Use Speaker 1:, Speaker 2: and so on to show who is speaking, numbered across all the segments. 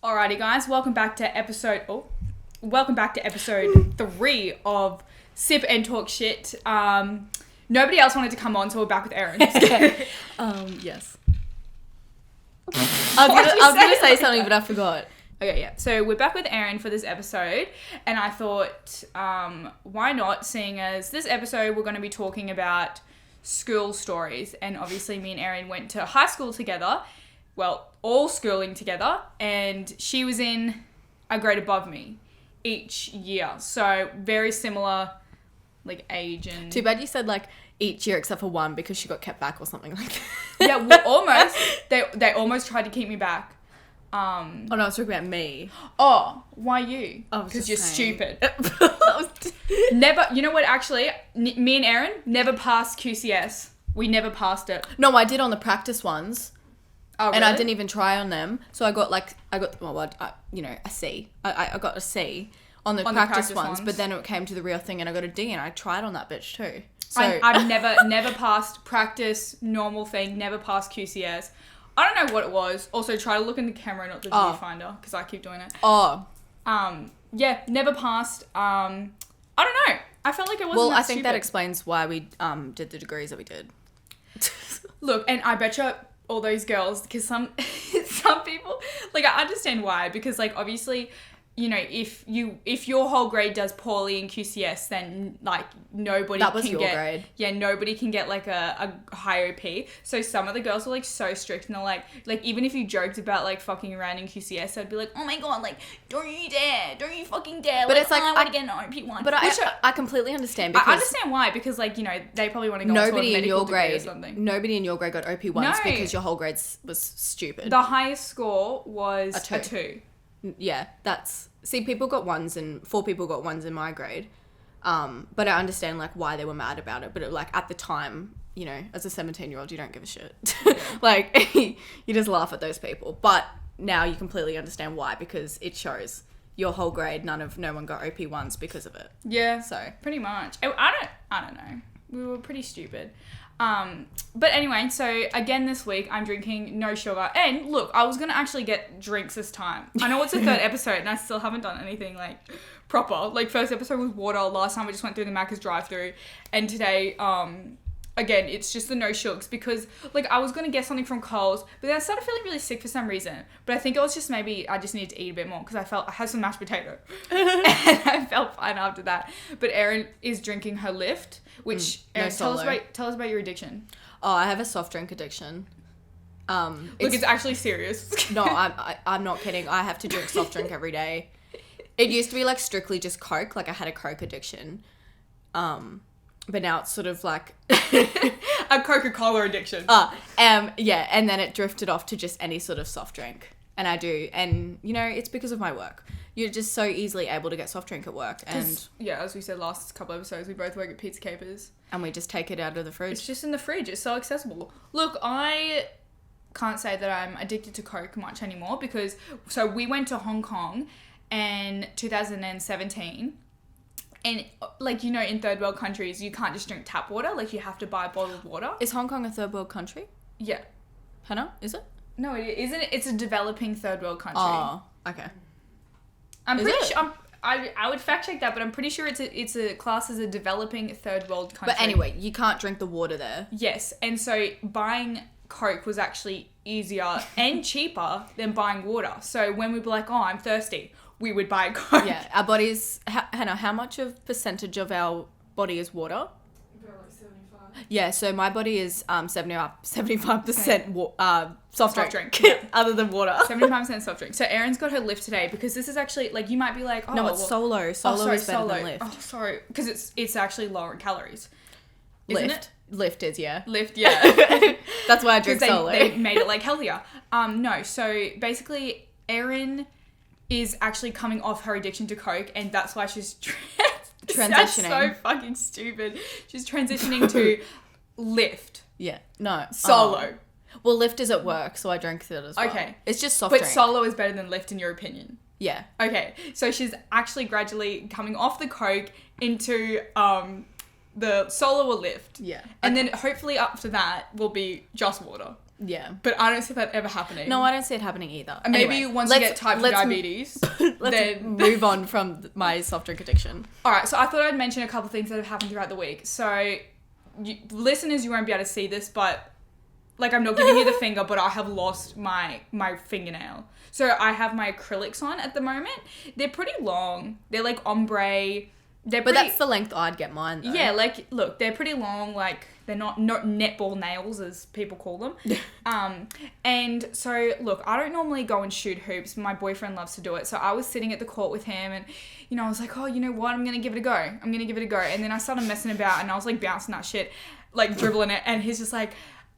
Speaker 1: Alrighty, guys, welcome back to episode 3 of Sip and Talk Shit. Nobody else wanted to come on, so we're back with Erin.
Speaker 2: Yes. I was gonna say something, but I forgot.
Speaker 1: Okay, yeah. So we're back with Erin for this episode, and I thought, why not? Seeing as this episode we're going to be talking about school stories, and obviously me and Erin went to high school together. Well, all schooling together, and she was in a grade above me each year. So very similar, like, age and...
Speaker 2: Too bad you said, like, each year except for one because she got kept back or something like that.
Speaker 1: Yeah, well, almost. They almost tried to keep me back.
Speaker 2: Oh, no, I was talking about me.
Speaker 1: Oh, why you? Because you're stupid. Never, you know what, actually, me and Erin never passed QCS. We never passed it.
Speaker 2: No, I did on the practice ones.
Speaker 1: Oh, really?
Speaker 2: And I didn't even try on them. So I got a C. I got a C on the practice ones, but then it came to the real thing and I got a D and I tried on that bitch too. So
Speaker 1: I've never passed practice, normal thing, never passed QCS. I don't know what it was. Also, try to look in the camera, not the viewfinder, because I keep doing it. Yeah, never passed. I don't know. I felt like it wasn't
Speaker 2: I think that explains why we did the degrees that we did.
Speaker 1: Look, and I betcha all those girls, because some people, like, I understand why, because, like, obviously, you know, if your whole grade does poorly in QCS, then, like, nobody grade. Yeah, nobody can get, like, a high OP. So some of the girls were, like, so strict, and they're like, even if you joked about, like, fucking around in QCS, they'd be like, oh my god, like, don't you fucking dare.
Speaker 2: But
Speaker 1: like,
Speaker 2: it's like,
Speaker 1: I want to get an OP1.
Speaker 2: But I completely understand, because...
Speaker 1: I understand why, because, like, you know, they probably want to go into a medical degree or something.
Speaker 2: Nobody in your grade got OP1s because your whole grade was stupid.
Speaker 1: The highest score was a 2.
Speaker 2: Yeah, see, people got 1s and 4 people got 1s in my grade. But I understand, like, why they were mad about it. But at the time, you know, as a 17-year-old, you don't give a shit. Like, you just laugh at those people. But now you completely understand why, because it shows your whole grade, no one got OP1s because of it.
Speaker 1: Yeah, so pretty much. I don't know. We were pretty stupid. But anyway, so again this week I'm drinking no sugar. And look, I was going to actually get drinks this time. I know it's the third episode and I still haven't done anything, like, proper. Like, first episode was water. Last time we just went through the Macca's drive-thru. And today, again, it's just the no sugars, because, like, I was going to get something from Coles, but then I started feeling really sick for some reason. But I think it was just maybe I just needed to eat a bit more, because I had some mashed potato. And I felt fine after that. But Erin is drinking her Lift, which, Erin, tell us about your addiction.
Speaker 2: Oh, I have a soft drink addiction.
Speaker 1: Look, it's actually serious.
Speaker 2: No, I'm not kidding. I have to drink soft drink every day. It used to be, like, strictly just Coke. Like, I had a Coke addiction. But now it's sort of like
Speaker 1: a Coca-Cola addiction.
Speaker 2: Yeah, and then it drifted off to just any sort of soft drink. And I do, and, you know, it's because of my work. You're just so easily able to get soft drink at work. And
Speaker 1: yeah, as we said last couple episodes, we both work at Pizza Capers.
Speaker 2: And we just take it out of the fridge.
Speaker 1: It's just in the fridge. It's so accessible. Look, I can't say that I'm addicted to Coke much anymore, because, so we went to Hong Kong in 2017. And, like, you know, in third world countries, you can't just drink tap water. Like, you have to buy bottled water.
Speaker 2: Is Hong Kong a third world country?
Speaker 1: Yeah.
Speaker 2: Hannah, is it?
Speaker 1: No, it isn't. It's a developing third world country.
Speaker 2: Oh, okay.
Speaker 1: I'm pretty sure. I would fact check that, but I'm pretty sure it's a class as a developing third world country.
Speaker 2: But anyway, you can't drink the water there.
Speaker 1: Yes, and so buying Coke was actually easier and cheaper than buying water. So when we'd be like, oh, I'm thirsty, we would buy Coke.
Speaker 2: Yeah, our bodies... Hannah, how much of percentage of our body is water?
Speaker 1: About like 75.
Speaker 2: Yeah, so my body is 75% soft drink.
Speaker 1: Yeah.
Speaker 2: Other than water.
Speaker 1: 75% soft drink. So Erin's got her Lift today, because this is actually, like, you might be like, oh...
Speaker 2: No, it's Solo. Solo is better than Lift.
Speaker 1: Oh, sorry. Because it's actually lower in calories. Isn't it?
Speaker 2: Lift is, yeah.
Speaker 1: Lift, yeah.
Speaker 2: That's why I drink Solo.
Speaker 1: They made it, like, healthier. No, so basically Erin is actually coming off her addiction to Coke, and that's why she's transitioning. That's so fucking stupid. She's transitioning to Lift.
Speaker 2: Yeah. No.
Speaker 1: Solo.
Speaker 2: Well, Lift is at work, so I drink that as well.
Speaker 1: Okay.
Speaker 2: It's just soft drink.
Speaker 1: But Solo is better than Lift in your opinion?
Speaker 2: Yeah.
Speaker 1: Okay. So she's actually gradually coming off the Coke into the Solo or Lift.
Speaker 2: Yeah.
Speaker 1: And then hopefully after that will be just water.
Speaker 2: Yeah.
Speaker 1: But I don't see that ever happening.
Speaker 2: No, I don't see it happening either.
Speaker 1: And maybe
Speaker 2: Anyway,
Speaker 1: once you get type 2 diabetes,
Speaker 2: let's
Speaker 1: then...
Speaker 2: move on from my soft drink addiction.
Speaker 1: Alright, so I thought I'd mention a couple of things that have happened throughout the week. So, listeners, you won't be able to see this, but, like, I'm not giving you the finger, but I have lost my fingernail. So, I have my acrylics on at the moment. They're pretty long. They're, like, ombre.
Speaker 2: But that's the length I'd get mine, though.
Speaker 1: Yeah, like, look, they're pretty long, like, they're not netball nails, as people call them. And so, look, I don't normally go and shoot hoops. My boyfriend loves to do it. So I was sitting at the court with him and, you know, I was like, oh, you know what? I'm going to give it a go. And then I started messing about and I was, like, bouncing that shit, like, dribbling it. And he's just like,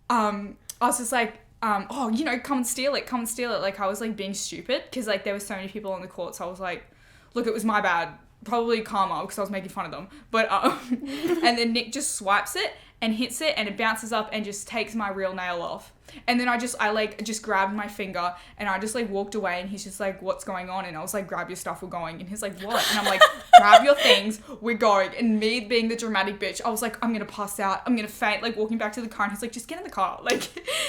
Speaker 1: I was just like, oh, you know, come and steal it. Like, I was, like, being stupid because, like, there were so many people on the court. So I was like, look, it was my bad. Probably karma because I was making fun of them. But, and then Nick just swipes it and hits it and it bounces up and just takes my real nail off. And then I just grabbed my finger and I just, like, walked away and he's just like, what's going on? And I was like, grab your stuff, we're going. And he's like, what? And I'm like, grab your things, we're going. And me being the dramatic bitch, I was like, I'm going to pass out. I'm going to faint, like, walking back to the car. And he's like, just get in the car. Like,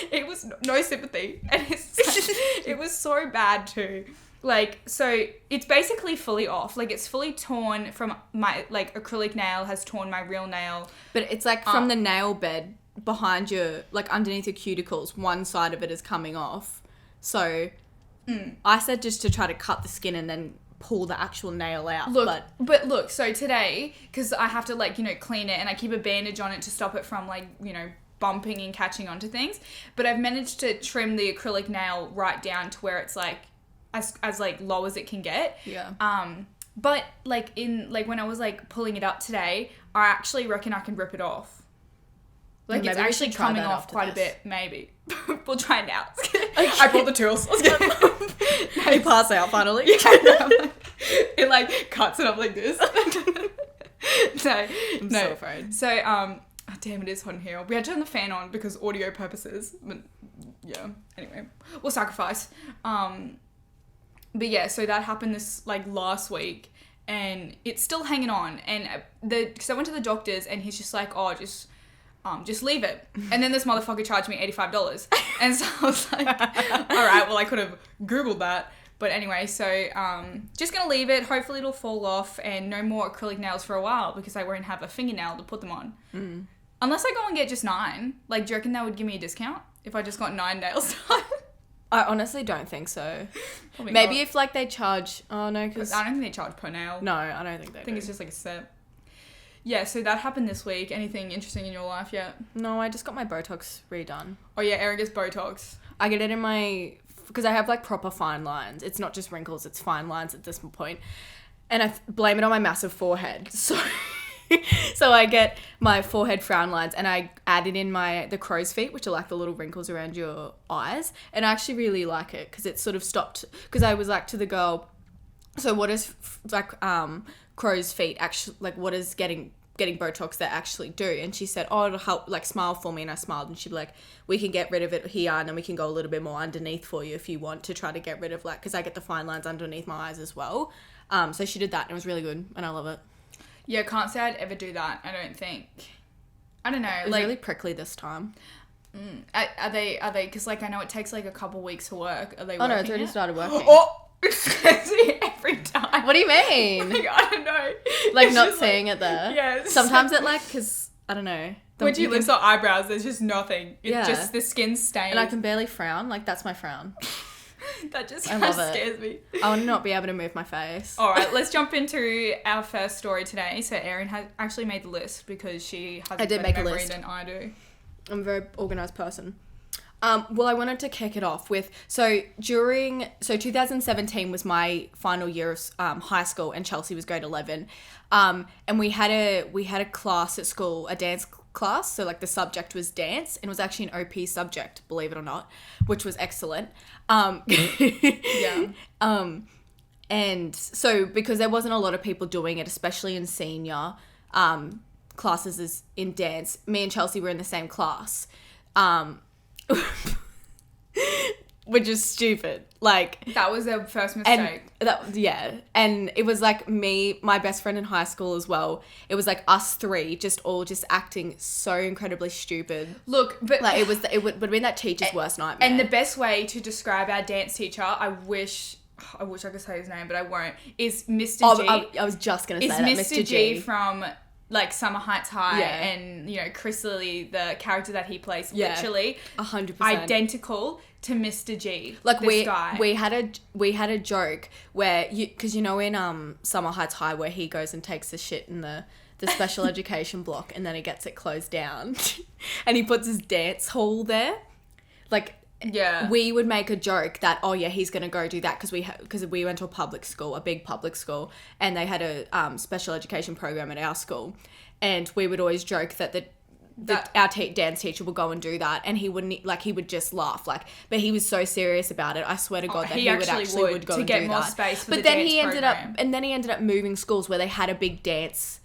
Speaker 1: it was no sympathy. And it was so bad too. Like, so it's basically fully off. Like, it's fully torn from my, like, acrylic nail has torn my real nail.
Speaker 2: But it's, like, from the nail bed behind your, like, underneath your cuticles, one side of it is coming off. So, I said just to try to cut the skin and then pull the actual nail out.
Speaker 1: But look, so today, because I have to, like, you know, clean it and I keep a bandage on it to stop it from, like, you know, bumping and catching onto things. But I've managed to trim the acrylic nail right down to where it's, like, as like low as it can get.
Speaker 2: Yeah.
Speaker 1: But like when I was like pulling it up today, I actually reckon I can rip it off. Like, it's actually coming off quite a bit. Maybe we'll try it now. Okay. I brought the tools.
Speaker 2: You pass out finally.
Speaker 1: It like cuts it up like this.
Speaker 2: I'm so afraid.
Speaker 1: So oh, damn, it is hot in here. We had to turn the fan on because audio purposes. But yeah. Anyway, we'll sacrifice. But yeah, so that happened this, like, last week, and it's still hanging on, and because I went to the doctor's, and he's just like, oh, just leave it, and then this motherfucker charged me $85, and so I was like, alright, well, I could have Googled that, but anyway, so, just gonna leave it, hopefully it'll fall off, and no more acrylic nails for a while, because I won't have a fingernail to put them on. Unless I go and get just 9, like, do you reckon that would give me a discount, if I just got 9 nails done?
Speaker 2: I honestly don't think so.
Speaker 1: Probably
Speaker 2: Maybe
Speaker 1: not.
Speaker 2: if, like, they charge... Oh, no, because...
Speaker 1: I don't think they charge per nail.
Speaker 2: No, I don't think they do.
Speaker 1: I think it's just, like, a set. Yeah, so that happened this week. Anything interesting in your life yet?
Speaker 2: No, I just got my Botox redone.
Speaker 1: Oh, yeah, Erin gets Botox.
Speaker 2: I get it in my... Because I have, like, proper fine lines. It's not just wrinkles, it's fine lines at this point. And I blame it on my massive forehead. So I get my forehead frown lines and I added in the crow's feet, which are like the little wrinkles around your eyes. And I actually really like it because it sort of stopped, because I was like to the girl, so what is crow's feet actually, like what is getting Botox that actually do? And she said, oh, it'll help, like smile for me. And I smiled and she'd be like, we can get rid of it here and then we can go a little bit more underneath for you if you want to try to get rid of, like, because I get the fine lines underneath my eyes as well. So she did that and it was really good and I love it.
Speaker 1: Yeah, can't say I'd ever do that, I don't think. I don't know.
Speaker 2: It was really prickly this time.
Speaker 1: Are they, because like I know it takes like a couple weeks to work. Are they working?
Speaker 2: Oh no, it's already started working.
Speaker 1: Oh! It scares me every time.
Speaker 2: What do you mean?
Speaker 1: Like, I don't know.
Speaker 2: Like
Speaker 1: it's
Speaker 2: not seeing it there?
Speaker 1: Yeah.
Speaker 2: Sometimes it like, because, I don't know.
Speaker 1: When she lifts her eyebrows, there's just nothing. It's just the skin stain.
Speaker 2: And I can barely frown. Like, that's my frown.
Speaker 1: That just
Speaker 2: I
Speaker 1: kind of
Speaker 2: love it.
Speaker 1: scares me.
Speaker 2: I want to not be able to move my face.
Speaker 1: All right, let's jump into our first story today. So Erin has actually made the list because she has a better memory than I do.
Speaker 2: I'm a very organised person. Well, I wanted to kick it off with, so 2017 was my final year of high school and Chelsea was grade 11. And we had a class at school, a dance class. So like the subject was dance and it was actually an OP subject, believe it or not, which was excellent.
Speaker 1: Yeah.
Speaker 2: And so because there wasn't a lot of people doing it, especially in senior classes as in dance, me and Chelsea were in the same class. Which is stupid. Like,
Speaker 1: That was their first mistake.
Speaker 2: And it was like me, my best friend in high school as well. It was like us three all just acting so incredibly stupid.
Speaker 1: Look, but
Speaker 2: Like, it would have been that teacher's worst nightmare.
Speaker 1: And the best way to describe our dance teacher, I wish I could say his name, but I won't, is Mr. G.
Speaker 2: I was just going to say
Speaker 1: is
Speaker 2: that.
Speaker 1: Mr. G from like Summer Heights High,
Speaker 2: Yeah.
Speaker 1: and you know Chris Lilly, the character that he plays,
Speaker 2: Yeah.
Speaker 1: literally
Speaker 2: 100%.
Speaker 1: identical to Mr. G.
Speaker 2: Like,
Speaker 1: this guy.
Speaker 2: we had a joke where because you know in Summer Heights High where he goes and takes the shit in the special education block and then he gets it closed down and he puts his dance hall there. Like,
Speaker 1: Yeah.
Speaker 2: we would make a joke that, oh yeah, he's going to go do that because we went to a big public school, and they had a special education program at our school, and we would always joke that our dance teacher would go and do that, and he wouldn't, like, he would just laugh, like, but he was so serious about it. I swear to God that he would actually go
Speaker 1: to
Speaker 2: and
Speaker 1: get
Speaker 2: do
Speaker 1: more
Speaker 2: that.
Speaker 1: space for
Speaker 2: But
Speaker 1: the
Speaker 2: then
Speaker 1: dance
Speaker 2: he ended
Speaker 1: program.
Speaker 2: he ended up moving schools where they had a big dance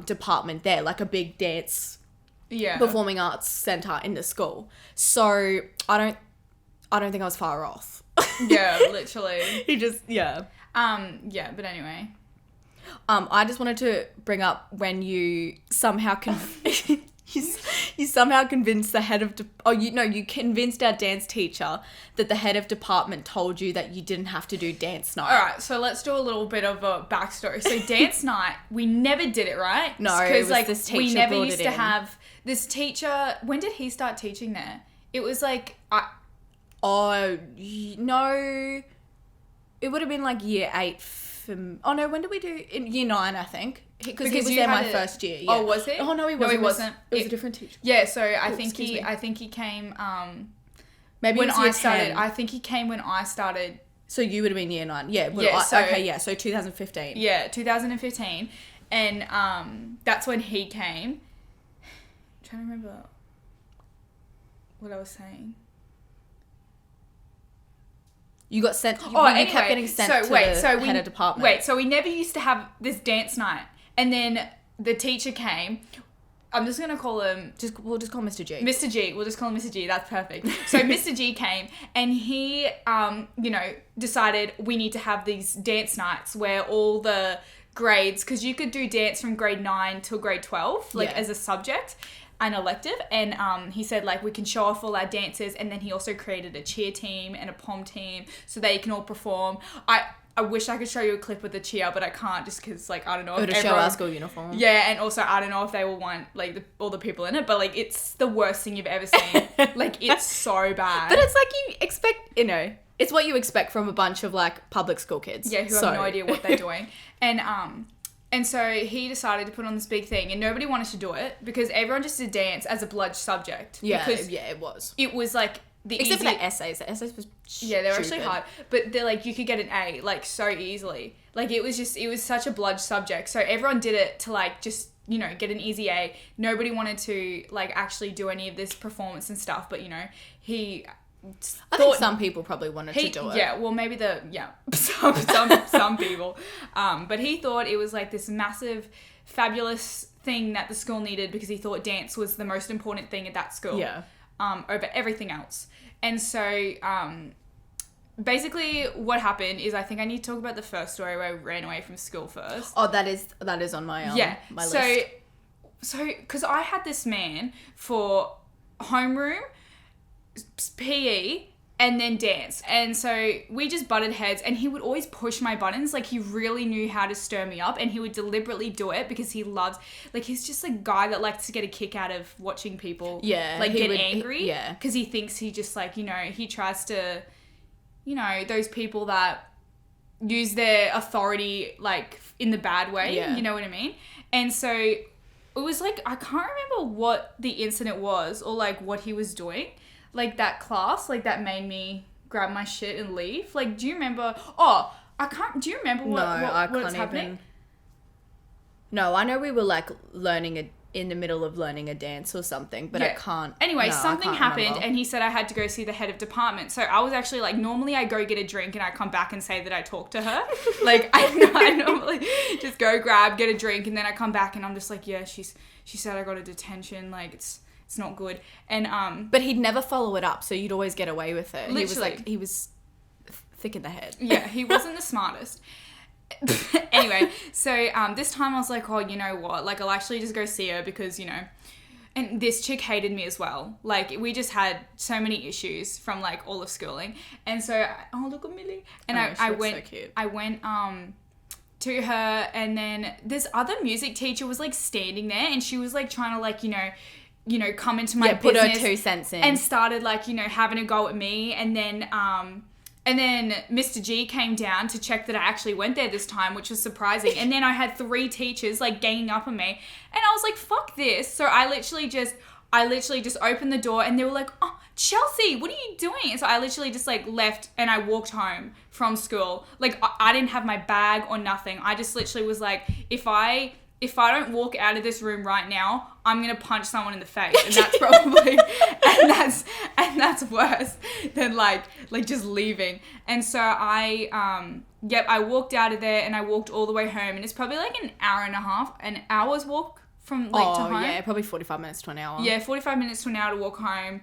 Speaker 2: department there, like a big dance performing arts center in the school. So I don't think I was far off.
Speaker 1: Yeah, literally.
Speaker 2: He just
Speaker 1: Yeah, but anyway.
Speaker 2: I just wanted to bring up when you somehow you somehow convinced the head of you convinced our dance teacher that the head of department told you that you didn't have to do dance night.
Speaker 1: All right, so let's do a little bit of a backstory. So dance night, we never did it, right?
Speaker 2: No, it
Speaker 1: because
Speaker 2: was
Speaker 1: like
Speaker 2: this teacher
Speaker 1: we never
Speaker 2: brought
Speaker 1: used
Speaker 2: it
Speaker 1: to
Speaker 2: in.
Speaker 1: have this teacher. When did he start teaching there? It was like
Speaker 2: No, it would have been like year 8 when did we do in year 9, I think, because he was
Speaker 1: you
Speaker 2: there
Speaker 1: had
Speaker 2: my first year. Yeah.
Speaker 1: Oh, was he?
Speaker 2: Oh no, he
Speaker 1: No,
Speaker 2: wasn't.
Speaker 1: he wasn't.
Speaker 2: It was a different teacher.
Speaker 1: Yeah, so I think
Speaker 2: excuse me.
Speaker 1: I think he came
Speaker 2: Maybe
Speaker 1: when
Speaker 2: it was year
Speaker 1: I started.
Speaker 2: 10.
Speaker 1: I think he came when I started.
Speaker 2: So you would have been year 9. Yeah. Well,
Speaker 1: Yeah,
Speaker 2: so 2015.
Speaker 1: Yeah, 2015, and that's when he came. I'm trying to remember what I was saying.
Speaker 2: You got sent. You
Speaker 1: Anyway,
Speaker 2: kept getting sent to the head of department.
Speaker 1: Wait, so we never used to have this dance night, and then the teacher came. I'm just gonna call him.
Speaker 2: We'll just call Mr. G.
Speaker 1: Mr. G. We'll just call him Mr. G. That's perfect. So Mr. G came, and he, decided we need to have these dance nights where all the grades, because you could do dance from grade 9 till grade 12, as a subject, an elective, and he said like we can show off all our dances, and then he also created a cheer team and a pom team so they can all perform. I wish I could show you a clip of the cheer, but I can't just because I don't know if
Speaker 2: to show our school uniform.
Speaker 1: Yeah, and also I don't know if they will want all the people in it, but it's the worst thing you've ever seen. It's so bad.
Speaker 2: But it's like you expect, it's what you expect from a bunch of public school kids.
Speaker 1: Yeah, who have no idea what they're doing. And so he decided to put on this big thing, and nobody wanted to do it because everyone just did dance as a bludge subject.
Speaker 2: Yeah,
Speaker 1: because
Speaker 2: it was.
Speaker 1: It was
Speaker 2: Except for the essays. The essays was
Speaker 1: they were actually
Speaker 2: stupid.
Speaker 1: hard, but they're you could get an A so easily. It was such a bludge subject, so everyone did it to just get an easy A. Nobody wanted to actually do any of this performance and stuff, but he.
Speaker 2: I think some people probably wanted to do it.
Speaker 1: Yeah, well, maybe some people. But he thought it was this massive, fabulous thing that the school needed because he thought dance was the most important thing at that school.
Speaker 2: Yeah.
Speaker 1: Over everything else. And so, basically what happened is I think I need to talk about the first story where I ran away from school first.
Speaker 2: Oh, that is on my my list.
Speaker 1: So, because I had this man for homeroom, PE, and then dance. And so we just butted heads, and he would always push my buttons. He really knew how to stir me up, and he would deliberately do it because he loves, he's just a guy that likes to get a kick out of watching people, get angry.
Speaker 2: Yeah.
Speaker 1: Because he thinks he just, he tries to, those people that use their authority, in the bad way.
Speaker 2: Yeah.
Speaker 1: You know what I mean? And so it was, I can't remember what the incident was or, what he was doing. That class, that made me grab my shit and leave. Do you remember? Oh, do you remember what's happening?
Speaker 2: No, I know we were in the middle of learning a dance or something, but I can't.
Speaker 1: Anyway, something happened,
Speaker 2: remember.
Speaker 1: and he said I had to go see the head of department. So I was actually normally I go get a drink and I come back and say that I talked to her. I normally just go get a drink, and then I come back and I'm just yeah, she said I got a detention. It's not good. And
Speaker 2: but he'd never follow it up, so you'd always get away with it.
Speaker 1: Literally.
Speaker 2: He was thick in the head.
Speaker 1: Yeah, he wasn't the smartest. Anyway, so this time I was like, oh, you know what? Like, I'll actually just go see her because, you know, and this chick hated me as well. Like, we just had so many issues from, like, all of schooling. And so, oh, look at Millie. And I went,
Speaker 2: so cute.
Speaker 1: I went to her, and then this other music teacher was, like, standing there, and she was, like, trying to, like, you know, come into my
Speaker 2: put
Speaker 1: business.
Speaker 2: her 2 cents in.
Speaker 1: And started, like, you know, having a go at me. And then Mr. G came down to check that I actually went there this time, which was surprising. And then I had 3 teachers, like, ganging up on me. And I was like, fuck this. So I literally just opened the door, and they were like, oh, Chelsea, what are you doing? And so I literally just, like, left, and I walked home from school. Like, I didn't have my bag or nothing. I just literally was like, if I don't walk out of this room right now, I'm gonna punch someone in the face, and that's probably, and that's worse than like just leaving. And so I walked out of there, and I walked all the way home, and it's probably like an hour's walk from like to home.
Speaker 2: Yeah, probably 45 minutes to an hour.
Speaker 1: Yeah, 45 minutes to an hour to walk home.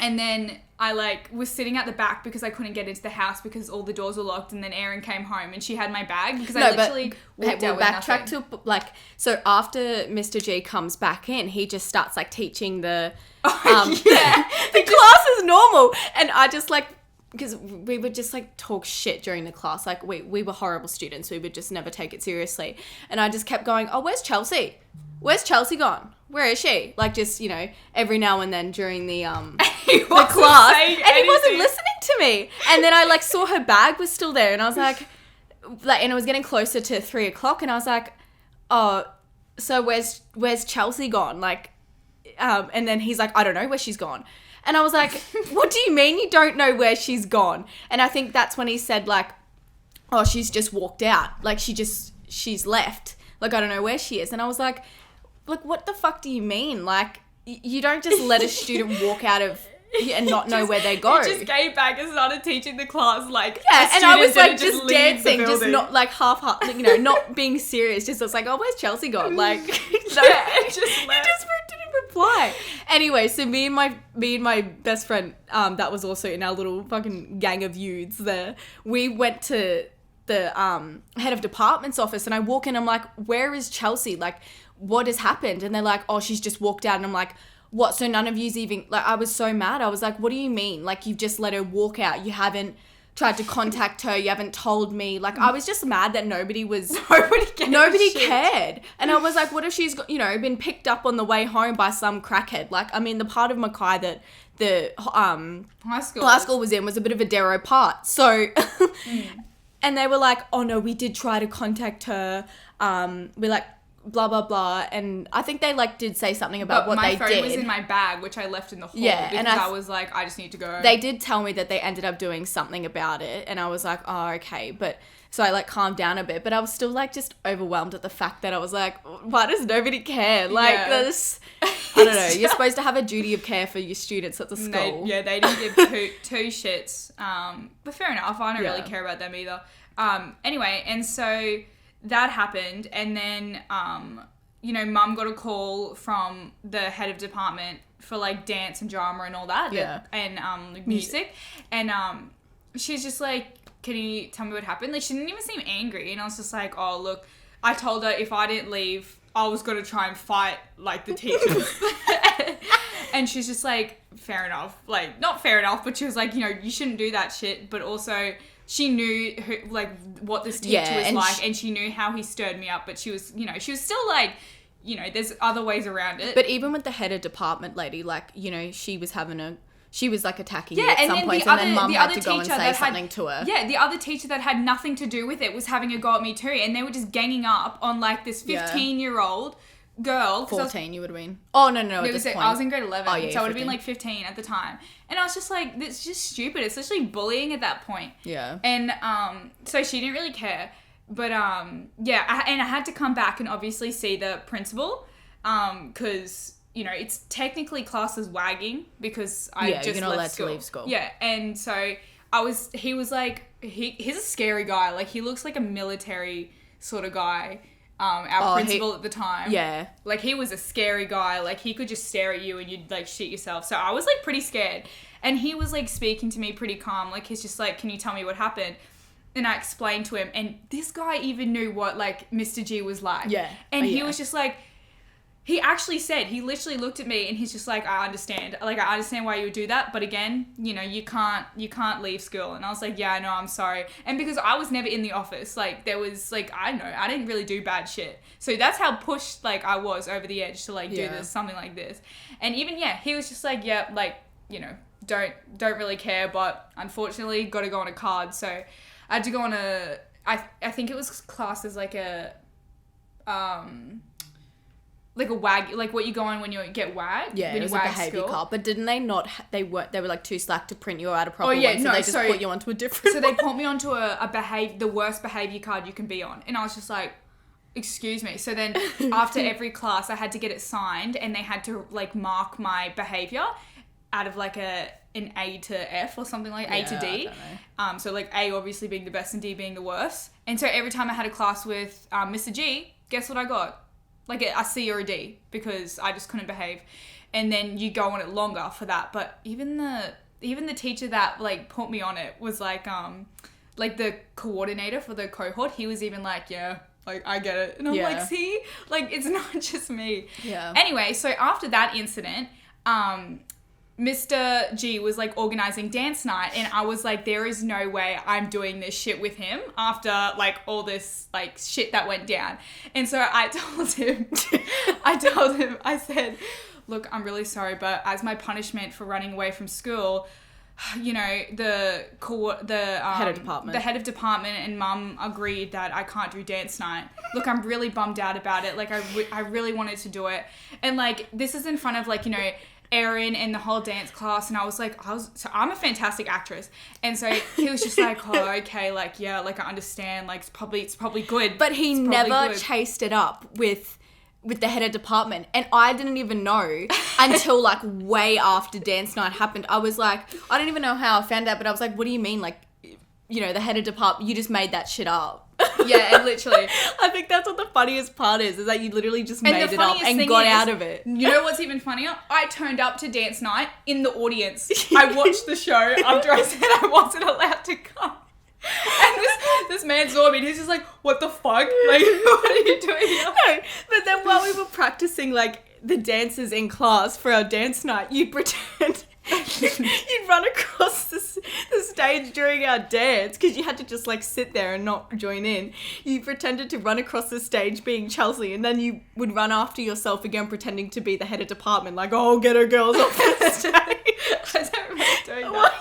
Speaker 1: And then I like was sitting at the back because I couldn't get into the house because all the doors were locked. And then Erin came home and she had my bag because I literally walked out with
Speaker 2: backtrack
Speaker 1: nothing.
Speaker 2: to like, so after Mr. G comes back in, he just starts like teaching the
Speaker 1: Yeah.
Speaker 2: the class is normal, and I just like, because we would just like talk shit during the class, like we were horrible students, we would just never take it seriously, and I just kept going, oh, where's Chelsea gone? Where is she? Like, just, you know, every now and then during the class, and he wasn't listening to me. And then I like saw her bag was still there, and I was like, and it was getting closer to 3:00, and I was like, oh, so where's Chelsea gone? Like, and then he's like, I don't know where she's gone. And I was like, what do you mean you don't know where she's gone? And I think that's when he said like, oh, she's just walked out. Like, she's left. Like, I don't know where she is. And I was like, what the fuck do you mean? Like, you don't just let a student walk out of and not know where they go.
Speaker 1: You just came back and started teaching the class like,
Speaker 2: yeah, and I was like
Speaker 1: just
Speaker 2: dancing, just not like half, you know, not being serious. Just was like, oh, where's Chelsea gone? Like, no,
Speaker 1: just
Speaker 2: didn't reply. Anyway, so me and my best friend, that was also in our little fucking gang of youths there. We went to the head of department's office, and I walk in, I'm like, where is Chelsea? Like, what has happened? And they're like, oh, she's just walked out. And I'm like, what? So none of you's even, like, I was so mad. I was like, what do you mean? Like, you've just let her walk out. You haven't tried to contact her. You haven't told me. Like, I was just mad that nobody cared. And I was like, what if she's, you know, been picked up on the way home by some crackhead? Like, I mean, the part of Mackay that the high school was in was a bit of a Darrow part. So, and they were like, oh no, we did try to contact her. We like, blah blah blah, and I think they like did say something about what they did.
Speaker 1: My phone was in my bag, which I left in the hall, because and I was like, I just need to go.
Speaker 2: They did tell me that they ended up doing something about it, and I was like, oh, okay. But so I like calmed down a bit, but I was still like just overwhelmed at the fact that I was like, why does nobody care? Like, this, I don't know. You're supposed to have a duty of care for your students at the school.
Speaker 1: They didn't give two shits. But fair enough. I don't really care about them either. Anyway, and so that happened, and then you know, Mum got a call from the head of department for like dance and drama and all that, and like music, and she's just like, can you tell me what happened? Like, she didn't even seem angry, and I was just like, oh, look, I told her if I didn't leave, I was gonna try and fight like the teachers. And she's just like, fair enough. Like, not fair enough, but she was like, you know, you shouldn't do that shit. But also, she knew what this teacher was like, and she knew how he stirred me up. But she was, you know, she was still like, you know, there's other ways around it.
Speaker 2: But even with the head of department lady, like, you know, she was like attacking you at some point, and then Mum had to go and say something to her.
Speaker 1: Yeah, the other teacher that had nothing to do with it was having a go at me too, and they were just ganging up on like this 15-year-old girl.
Speaker 2: 14 you would have been. Oh, no, at this point.
Speaker 1: I was in grade 11,
Speaker 2: so I would have
Speaker 1: been like 15 at the time. And I was just like, it's just stupid. It's literally bullying at that point.
Speaker 2: Yeah.
Speaker 1: And so she didn't really care. But yeah, I had to come back and obviously see the principal, because, you know, it's technically classed as wagging because I just
Speaker 2: you're not
Speaker 1: left
Speaker 2: allowed
Speaker 1: school.
Speaker 2: to leave school.
Speaker 1: Yeah, and so he was like, he's a scary guy. Like, he looks like a military sort of guy. our principal at the time.
Speaker 2: Yeah.
Speaker 1: Like, he was a scary guy. Like, he could just stare at you and you'd, like, shit yourself. So I was, like, pretty scared. And he was, like, speaking to me pretty calm. Like, he's just like, can you tell me what happened? And I explained to him. And this guy even knew what, like, Mr. G was like.
Speaker 2: Yeah.
Speaker 1: And he was just like... He actually said, he literally looked at me and he's just like, I understand. Like, I understand why you would do that. But again, you know, you can't leave school. And I was like, yeah, I know, I'm sorry. And because I was never in the office, like, there was, like, I don't know, I didn't really do bad shit. So that's how pushed, like, I was over the edge to, like, do this, something like this. And even, he was just like, yeah, like, you know, don't really care. But unfortunately, got to go on a card. So I had to go on I think it was classed as, like, a wag, like what you go on when you get wagged.
Speaker 2: Yeah, it was a behaviour card. But didn't they not, they were like too slack to print you out a proper one, so they just put you onto a different
Speaker 1: So they put me onto the worst behaviour card you can be on. And I was just like, excuse me. So then after every class, I had to get it signed and they had to, like, mark my behaviour out of, like, an A to F or something, like A to D.
Speaker 2: I don't know.
Speaker 1: So, like, A obviously being the best and D being the worst. And so every time I had a class with Mr. G, guess what I got? Like a C or a D, because I just couldn't behave. And then you go on it longer for that. But even the teacher that, like, put me on it was like the coordinator for the cohort. He was even like, yeah, like, I get it. And I'm like, see, like, it's not just me.
Speaker 2: Yeah.
Speaker 1: Anyway, so after that incident, Mr. G was, like, organising dance night, and I was like, there is no way I'm doing this shit with him after, like, all this, like, shit that went down. And so I told him, I said, look, I'm really sorry, but as my punishment for running away from school, you know, the head of department and mum agreed that I can't do dance night. Look, I'm really bummed out about it. Like, I really wanted to do it. And, like, this is in front of, like, you know, Erin and the whole dance class, and I was like, so I'm a fantastic actress, and so he was just like, oh, okay, like, yeah, like, I understand, like, it's probably good,
Speaker 2: but he never chased it up with the head of department, and I didn't even know until, like, way after dance night happened. I was like, I don't even know how I found out, but I was like, what do you mean, like, you know, the head of department, you just made that shit up.
Speaker 1: Yeah, and literally.
Speaker 2: I think that's what the funniest part is that you literally just made it up and got out of it.
Speaker 1: You know what's even funnier? I turned up to dance night in the audience. I watched the show after I said I wasn't allowed to come. And this man saw me and he's just like, what the fuck? Like, what are you doing here?
Speaker 2: No, but then while we were practicing, like, the dances in class for our dance night, you'd pretend... You'd run across the stage during our dance because you had to just, like, sit there and not join in. You pretended to run across the stage being Chelsea, and then you would run after yourself again pretending to be the head of department, like, oh, get her girls off the stage.
Speaker 1: I don't remember doing that.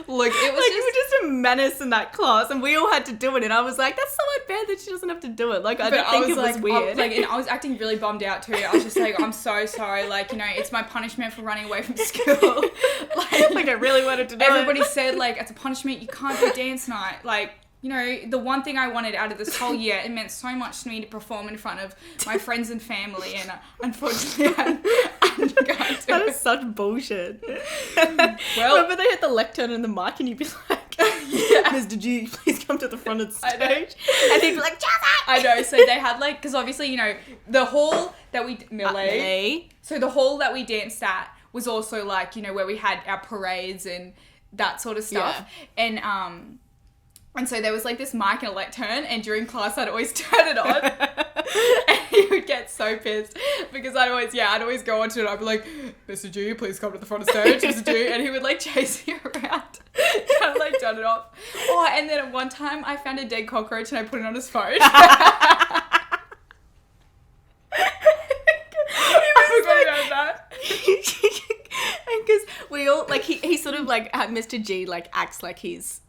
Speaker 1: Look, it was
Speaker 2: like, you were just a menace in that class, and we all had to do it, and I was like, that's so unfair that she doesn't have to do it. Like, I don't think it was weird.
Speaker 1: And I was acting really bummed out too. I was just like, I'm so sorry. Like, you know, it's my punishment for running away from school.
Speaker 2: like I really wanted to do
Speaker 1: Everybody said, like, it's a punishment. You can't do dance night. Like, you know, the one thing I wanted out of this whole year, it meant so much to me to perform in front of my friends and family, and unfortunately, I can't do
Speaker 2: That is such bullshit. Well, remember they had the lectern and the mic, and you'd be like, Mr. G, please come to the front of the stage. And he'd be like, Chelsea!
Speaker 1: I know, so they had, like, because obviously, you know, the hall that we...
Speaker 2: Millie.
Speaker 1: So the hall that we danced at was also, like, you know, where we had our parades and that sort of stuff. Yeah. And so there was, like, this mic and a lectern, and during class I'd always turn it on. And he would get so pissed because I'd always go onto it. I'd be like, Mr. G, please come to the front of the stage, Mr. G. And he would, like, chase me around, trying to, like, turn it off. Oh, and then at one time I found a dead cockroach and I put it on his phone. I forgot about that.
Speaker 2: And because we all, like, he sort of, like, Mr. G, like, acts like he's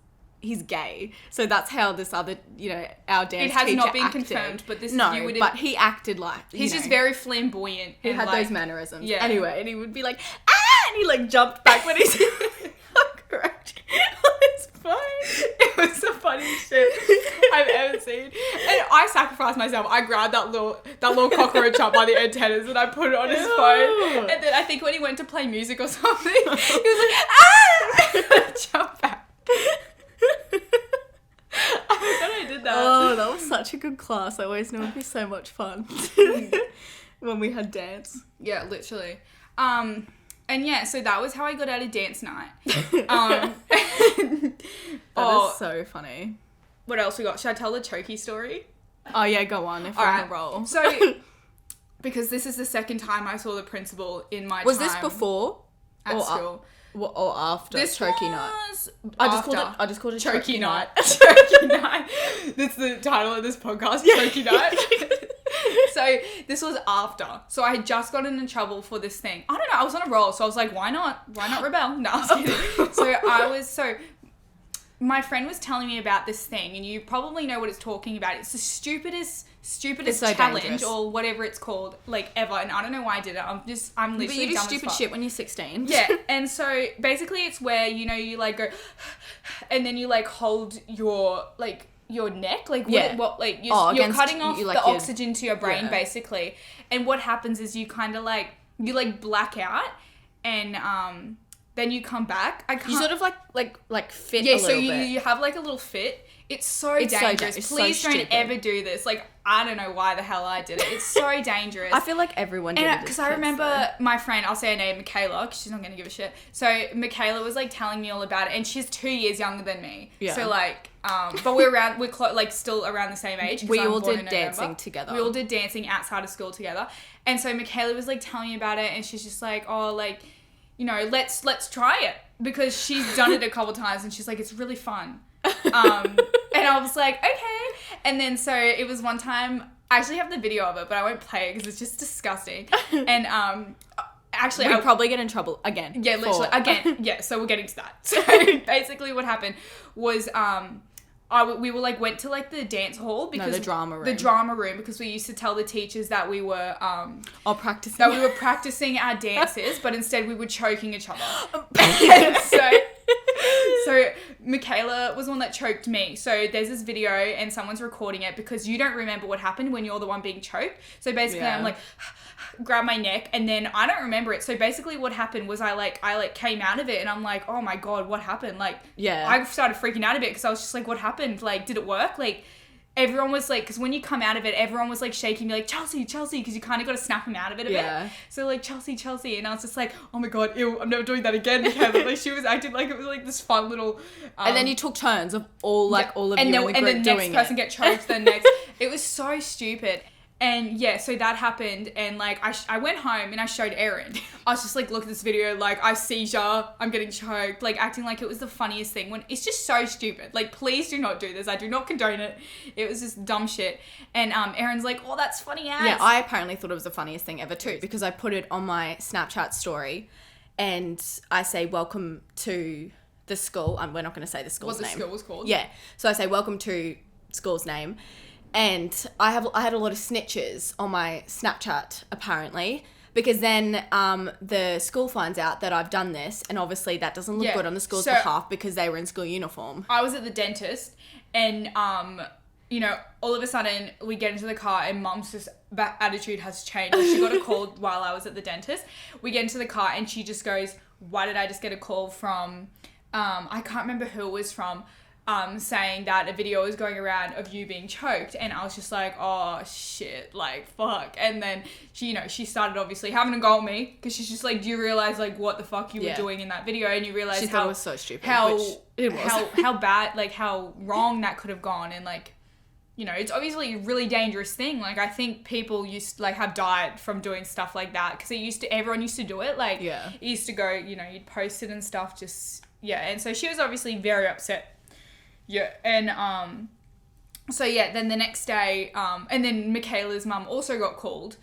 Speaker 2: gay, so that's how this other, you know, our dance teacher acted. It has not been confirmed,
Speaker 1: but this
Speaker 2: but he acted like
Speaker 1: he's just very flamboyant.
Speaker 2: He had, like, those mannerisms.
Speaker 1: Yeah.
Speaker 2: Anyway, and he would be like, ah, and he, like, jumped back when he's cockroach on his phone.
Speaker 1: It was the funniest shit I've ever seen. And I sacrificed myself. I grabbed that little cockroach up by the antennas and I put it on his phone. And then I think when he went to play music or something, he was like, ah, and jumped back. I forgot I did that.
Speaker 2: Oh, that was such such a good class. I always knew it'd be so much fun when we had dance.
Speaker 1: Yeah, literally. And yeah, so that was how I got out of dance night.
Speaker 2: That is so funny.
Speaker 1: What else we got? Should I tell the chokey story?
Speaker 2: Oh yeah, go on if you're on a roll.
Speaker 1: So, because this is the second time I saw the principal in my
Speaker 2: Was
Speaker 1: time
Speaker 2: this before
Speaker 1: at
Speaker 2: or
Speaker 1: school.
Speaker 2: Or after
Speaker 1: This
Speaker 2: chokey night? I just called it
Speaker 1: chokey
Speaker 2: chokey
Speaker 1: night.
Speaker 2: night.
Speaker 1: Chokey night. That's the title of this podcast. Chokey night. So this was after. So I had just gotten in trouble for this thing. I don't know. I was on a roll, so I was like, why not? Why not rebel? No, I was kidding. My friend was telling me about this thing, and you probably know what it's talking about. It's the stupidest so challenge dangerous. Or whatever it's called, like, ever. And I don't know why I did it. I'm literally
Speaker 2: But you do
Speaker 1: dumb
Speaker 2: stupid
Speaker 1: as fuck.
Speaker 2: shit when you're 16.
Speaker 1: Yeah, and so basically it's where, you know, you like go, and then you like hold your neck, like what you're cutting off the oxygen to your brain, basically. And what happens is you kind of like black out, and then you come back.
Speaker 2: You sort of like fit a little bit.
Speaker 1: Yeah, so you have like a little fit. It's so dangerous. Please don't ever do this. Like, I don't know why the hell I did it. It's so dangerous.
Speaker 2: I feel like everyone did it.
Speaker 1: Because I remember my friend, I'll say her name, Michaela, because she's not going to give a shit. So Michaela was like telling me all about it, and she's 2 years younger than me. Yeah. So like, but we're still around the same age.
Speaker 2: We all did dancing together.
Speaker 1: We all did dancing outside of school together. And so Michaela was like telling me about it, and she's just like, oh, like, you know, let's try it, because she's done it a couple times, and she's like, it's really fun. And I was like, okay. And then so it was one time, I actually have the video of it, but I won't play it because it's just disgusting. And actually,
Speaker 2: we'd probably get in trouble again.
Speaker 1: Yeah, literally again. Yeah, so we're getting to that. So basically, what happened was we were like went to like the dance hall because
Speaker 2: the drama room.
Speaker 1: The drama room, because we used to tell the teachers that we were
Speaker 2: practicing.
Speaker 1: That we were practicing our dances, but instead we were choking each other. And so Michaela was the one that choked me. So there's this video and someone's recording it because you don't remember what happened when you're the one being choked. So basically I'm like, grab my neck, and then I don't remember it. So basically what happened was I came out of it, and I'm like, oh my God, what happened? Like, I started freaking out a bit because I was just like, what happened? Like, did it work? Like, everyone was like, because when you come out of it, everyone was like shaking me like, Chelsea, because you kind of got to snap them out of it a bit. So like, Chelsea, and I was just like, oh my God, ew, I'm never doing that again. Like, she was acting like it was like this fun little
Speaker 2: and then you took turns of all of you in the group doing it.
Speaker 1: And the next person get choked, then next. It was so stupid. And yeah, so that happened, and like I went home and I showed Erin. I was just like, look at this video, like I seizure, I'm getting choked, like acting like it was the funniest thing, when it's just so stupid. Like, please do not do this. I do not condone it. It was just dumb shit. And Erin's like, oh, that's funny as.
Speaker 2: Yeah, I apparently thought it was the funniest thing ever too, because I put it on my Snapchat story, and I say, welcome to the school. We're not going to say the school's name.
Speaker 1: What the school was called.
Speaker 2: Yeah, so I say, welcome to school's name. And I had a lot of snitches on my Snapchat, apparently, because then the school finds out that I've done this, and obviously that doesn't look good on the school's behalf because they were in school uniform.
Speaker 1: I was at the dentist, and you know, all of a sudden we get into the car, and Mum's just attitude has changed. She got a call while I was at the dentist. We get into the car, and she just goes, "Why did I just get a call from?" I can't remember who it was from. Saying that a video was going around of you being choked, and I was just like, oh shit, like fuck. And then she started obviously having a go at me, because she's just like, do you realize like what the fuck you were doing in that video? And you realize
Speaker 2: thought it was so stupid,
Speaker 1: how bad, like how wrong that could have gone. And like, you know, it's obviously a really dangerous thing. Like, I think people used to, like, have died from doing stuff like that, because everyone used to do it. Like, it used to go, you know, you'd post it and stuff, just and so she was obviously very upset. Yeah, and so yeah, then the next day, and then Michaela's mum also got called,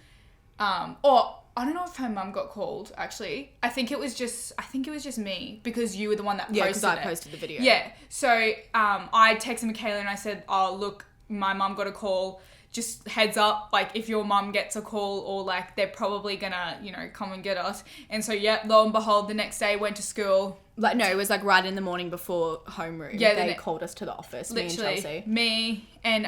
Speaker 1: or I don't know if her mum got called, actually. I think it was just me, because you were the one that posted it.
Speaker 2: Yeah, because I posted the video.
Speaker 1: Yeah, so I texted Michaela and I said, oh, look, my mum got a call. Just heads up, like, if your mum gets a call, or like they're probably gonna, you know, come and get us. And so yeah, lo and behold, the next day went to school.
Speaker 2: Like, no, it was like right in the morning before homeroom. Yeah, they called us to the office.
Speaker 1: Literally, me and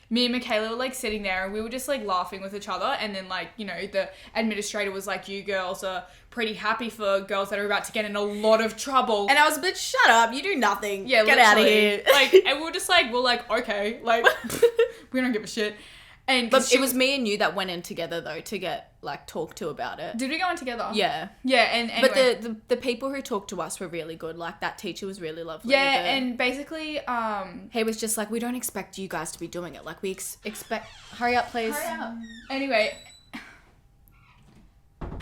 Speaker 1: me and Michaela were like sitting there and we were just like laughing with each other, and then like, you know, the administrator was like, you girls are pretty happy for girls that are about to get in a lot of trouble.
Speaker 2: And I was a bit, shut up, you do nothing.
Speaker 1: Yeah,
Speaker 2: get out of here.
Speaker 1: Like, and we're like, okay, like, we don't give a shit. And
Speaker 2: but it was me and you that went in together though to get like talked to about it.
Speaker 1: Did we go in together?
Speaker 2: Yeah.
Speaker 1: Yeah, and anyway.
Speaker 2: But the people who talked to us were really good. Like that teacher was really lovely.
Speaker 1: Yeah, and basically,
Speaker 2: he was just like, we don't expect you guys to be doing it. Like we expect. Hurry up, please.
Speaker 1: Hurry up. Anyway.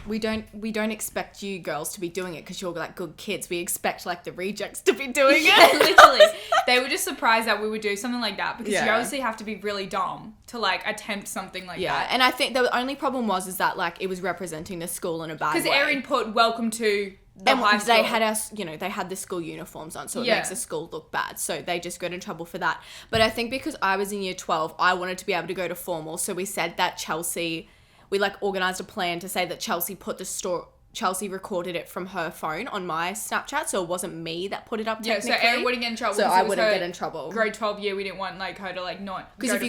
Speaker 2: We don't expect you girls to be doing it because you're like good kids. We expect like the rejects to be doing it.
Speaker 1: Literally. They were just surprised that we would do something like that because you
Speaker 2: Yeah.
Speaker 1: obviously have to be really dumb to like attempt something like that.
Speaker 2: And I think the only problem was that like it was representing the school in a bad way.
Speaker 1: Because Erin put welcome to the high school.
Speaker 2: They had us, you know, they had the school uniforms on, so it
Speaker 1: Yeah.
Speaker 2: makes the school look bad. So they just got in trouble for that. But I think because I was in year 12, I wanted to be able to go to formal. So we said that we like organized a plan to say that Chelsea recorded it from her phone on my Snapchat, so it wasn't me that put it up technically.
Speaker 1: Yeah, so Erin wouldn't get in trouble.
Speaker 2: So I wouldn't get in trouble.
Speaker 1: Grade 12 year, we didn't want like her to like not.
Speaker 2: Because if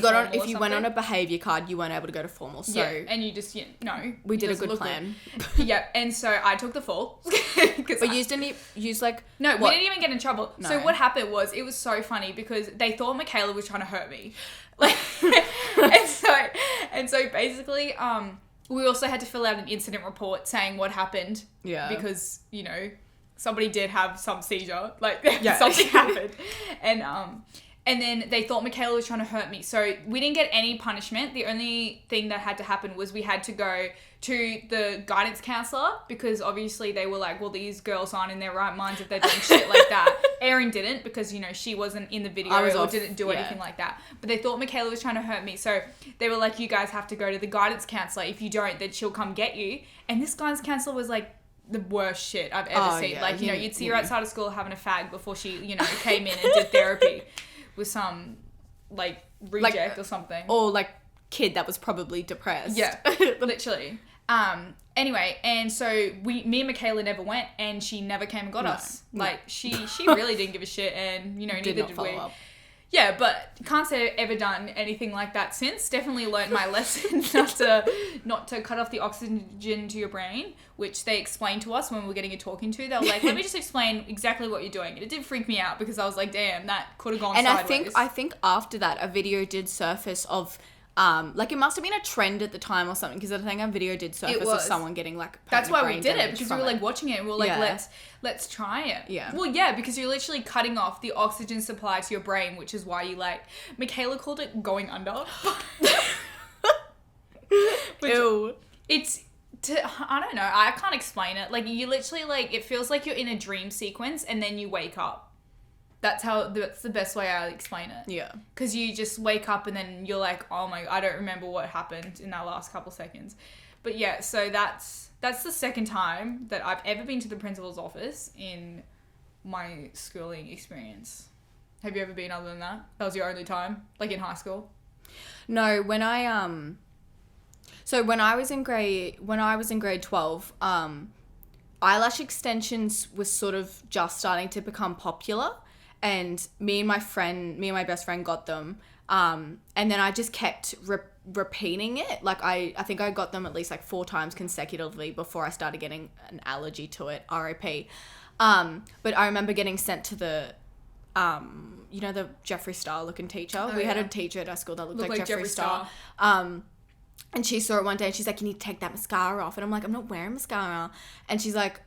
Speaker 2: you went on a behaviour card, you weren't able to go to formal. So
Speaker 1: and you just no.
Speaker 2: We did a good plan.
Speaker 1: Yeah, and so I took the fall.
Speaker 2: But you didn't use like
Speaker 1: we didn't even get in trouble.
Speaker 2: No.
Speaker 1: So what happened was it was so funny because they thought Michaela was trying to hurt me, like, and so basically we also had to fill out an incident report saying what happened.
Speaker 2: Yeah.
Speaker 1: Because, you know, somebody did have some seizure. Like,
Speaker 2: Yeah.
Speaker 1: something happened. And then they thought Michaela was trying to hurt me. So we didn't get any punishment. The only thing that had to happen was we had to go to the guidance counsellor because obviously they were like, well, these girls aren't in their right minds if they're doing shit like that. Erin didn't because, you know, she wasn't in the video or didn't do anything like that. But they thought Michaela was trying to hurt me. So they were like, you guys have to go to the guidance counsellor. If you don't, then she'll come get you. And this guidance counsellor was like the worst shit I've ever seen.
Speaker 2: Yeah.
Speaker 1: Like, you know, you'd see her outside of school having a fag before she, you know, came in and did therapy with some, like, reject or something.
Speaker 2: Or, like, kid that was probably depressed.
Speaker 1: Yeah, literally. Anyway, and so me and Michaela never went, and she never came and got us. Like, she really didn't give a shit, and, you know, neither did we.
Speaker 2: Up.
Speaker 1: Yeah, but can't say I've ever done anything like that since. Definitely learned my lesson not to cut off the oxygen to your brain, which they explained to us when we were getting a talking to. They were like, let me just explain exactly what you're doing. And it did freak me out because I was like, damn, that could have gone sideways.
Speaker 2: And I think after that, a video did surface of like it must have been a trend at the time or something because I think a video did surface of someone getting like
Speaker 1: that's why we did it because we were like watching it and we were like let's try it.
Speaker 2: Yeah.
Speaker 1: Well, yeah, because you're literally cutting off the oxygen supply to your brain, which is why you like Michaela called it going under.
Speaker 2: Ew.
Speaker 1: I don't know. I can't explain it. Like you literally like it feels like you're in a dream sequence and then you wake up. That's the best way I explain it.
Speaker 2: Yeah.
Speaker 1: Because you just wake up and then you're like, oh my, I don't remember what happened in that last couple seconds. But yeah, so that's the second time that I've ever been to the principal's office in my schooling experience. Have you ever been other than that? That was your only time? Like in high school?
Speaker 2: No, when I was in grade 12, eyelash extensions was sort of just starting to become popular. And me and my best friend got them. And then I just kept repeating it. Like I think I got them at least like 4 times consecutively before I started getting an allergy to it, RIP. But I remember getting sent to the, you know, the Jeffree Star looking teacher. We had a teacher at our school that looked like Jeffree Star. And she saw it one day and she's like, you need to take that mascara off. And I'm like, I'm not wearing mascara. And she's like,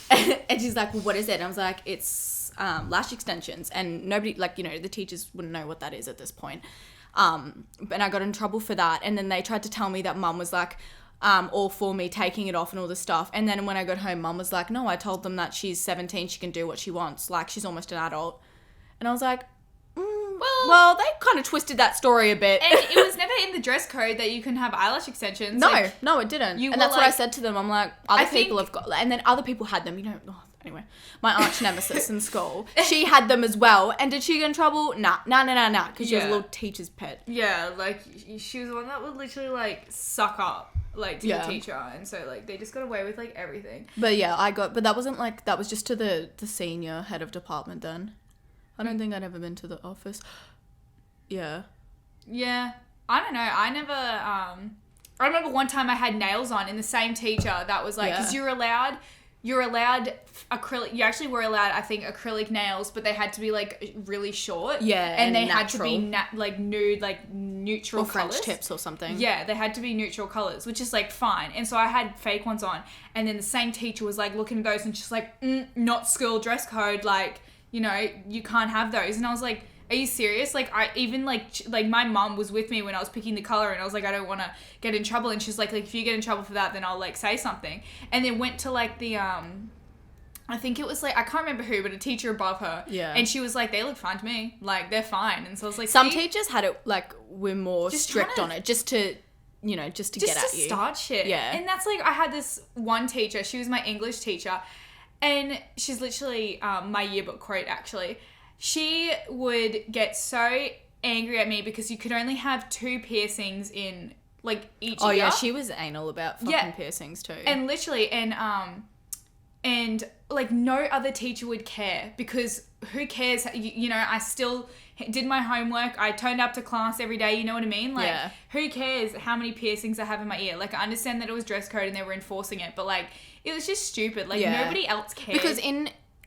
Speaker 2: well, what is it? And I was like, it's lash extensions. And nobody, like, you know, the teachers wouldn't know what that is at this point. And I got in trouble for that. And then they tried to tell me that mum was like, all for me taking it off and all this stuff. And then when I got home, mum was like, no, I told them that she's 17, she can do what she wants. Like, she's almost an adult. And I was like, well, they kind of twisted that story a bit.
Speaker 1: And it was never in the dress code that you can have eyelash extensions.
Speaker 2: No, it didn't. And that's what I said to them. I'm like, other people have got, and then other people had them, you know. Anyway, my arch nemesis in school, she had them as well. And did she get in trouble? Nah, because she was a little teacher's pet.
Speaker 1: Yeah, like, she was the one that would literally, like, suck up, like, to the teacher. And so, like, they just got away with, like, everything.
Speaker 2: But yeah, but that wasn't, like, that was just to the senior head of department then. I don't think I'd ever been to the office. Yeah.
Speaker 1: Yeah. I don't know. I never, I remember one time I had nails on and the same teacher that was like, because you're allowed acrylic, you actually were allowed, I think, acrylic nails, but they had to be like really short.
Speaker 2: Yeah.
Speaker 1: And they
Speaker 2: natural.
Speaker 1: had to be like nude, like neutral
Speaker 2: or French
Speaker 1: colours.
Speaker 2: tips or something.
Speaker 1: Yeah, they had to be neutral colours, which is like fine. And so I had fake ones on, and then the same teacher was like looking at those and just like, not school dress code, like, you know, you can't have those. And I was like, are you serious? Like, I even like my mum was with me when I was picking the colour, and I was like, I don't want to get in trouble. And she's like, if you get in trouble for that, then I'll like say something. And then went to like the I think it was like, I can't remember who, but a teacher above her.
Speaker 2: Yeah.
Speaker 1: And she was like, they look fine to me. Like, they're fine. And so I was like,
Speaker 2: some teachers had it like, were more
Speaker 1: Just
Speaker 2: strict
Speaker 1: trying to-
Speaker 2: on it, just to, you know, just to get at you.
Speaker 1: start shit.
Speaker 2: Yeah.
Speaker 1: And that's like, I had this one teacher, she was my English teacher, and she's literally my yearbook quote, actually. She would get so angry at me because you could only have 2 piercings in like each ear.
Speaker 2: Oh yeah, she was anal about fucking piercings too.
Speaker 1: And literally, and like no other teacher would care, because who cares? You know, I still did my homework. I turned up to class every day. You know what I mean? Like, who cares how many piercings I have in my ear? Like, I understand that it was dress code and they were enforcing it, but like, it was just stupid. Like, nobody else cared.
Speaker 2: Because